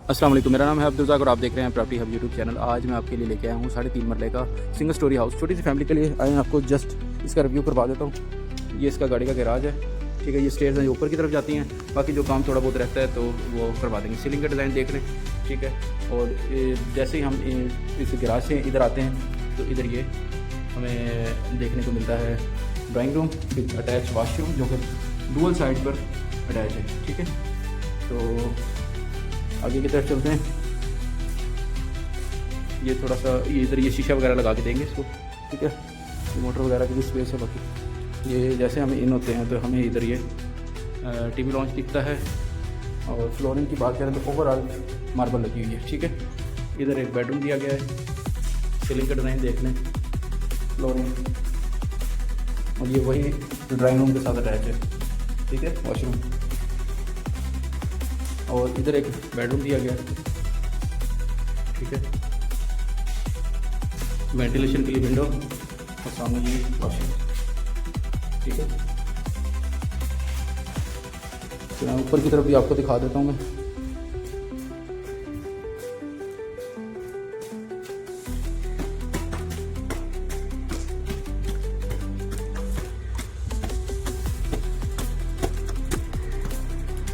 अस्सलाम वालेकुम, मेरा नाम है अब्दुल रज़ाक और आप देख रहे हैं प्रॉपर्टी हब यूट्यूब चैनल। आज मैं आपके लिए लेके आया हूँ 3.5 मरले का सिंगल स्टोरी हाउस। छोटी सी फैमिली के लिए आए हैं। आपको जस्ट इसका रिव्यू करवा देता हूँ। ये इसका गाड़ी का गैराज है, ठीक है। ये स्टेयर्स हैं जो ऊपर की तरफ जाती हैं, बाकी जो काम थोड़ा बहुत रहता है तो वो करवा देंगे। सीलिंग का डिज़ाइन देख लें, ठीक है। और जैसे ही हम इस गैराज से इधर आते हैं तो इधर ये हमें देखने को मिलता है drawing room with attach washroom, जो कि डुअल साइड पर अटैच है, ठीक है। तो आगे की तरफ चलते हैं। ये थोड़ा सा इधर ये शीशा वगैरह लगा के देंगे इसको, ठीक है। ये मोटर वगैरह की भी स्पेस है। बाकी ये जैसे हम इन होते हैं तो हमें इधर ये टीवी लॉन्च दिखता है। और फ्लोरिंग की बात करें तो ओवरऑल मार्बल लगी हुई है, ठीक है। इधर एक बेडरूम दिया गया है। सीलिंग का डिज़ाइन देख लें, फ्लोरिंग, और ये वही ड्राइंग रूम के साथ अटैच है, ठीक है, वॉशरूम। और इधर एक बेडरूम दिया गया, ठीक है। वेंटिलेशन के लिए विंडो और सामने ये वॉशरूम, ठीक है। तो मैं ऊपर की तरफ भी आपको दिखा देता हूँ मैं।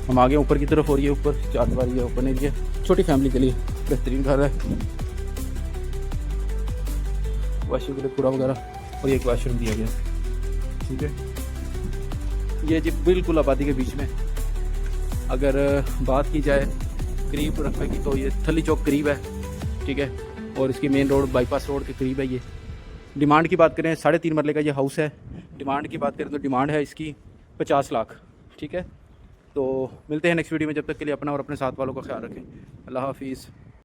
हम आगे ऊपर की तरफ, और ये ऊपर 4 दीवारी है, ओपन एरिया, छोटी फैमिली के लिए बेहतरीन घर है। वॉशरूम के लिए कूड़ा वगैरह, और ये एक वॉशरूम दिया गया, ठीक है। ये जी बिल्कुल आबादी के बीच में। अगर बात की जाए करीब रकबे की तो ये थली चौक करीब है, ठीक है। और इसकी मेन रोड बाईपास रोड के करीब है ये। डिमांड की बात करें 3.5 मरले का ये हाउस है। डिमांड की बात करें तो डिमांड है इसकी 50 लाख, ठीक है। तो मिलते हैं नेक्स्ट वीडियो में। जब तक के लिए अपना और अपने साथ वालों का ख्याल रखें। अल्लाह हाफिज़।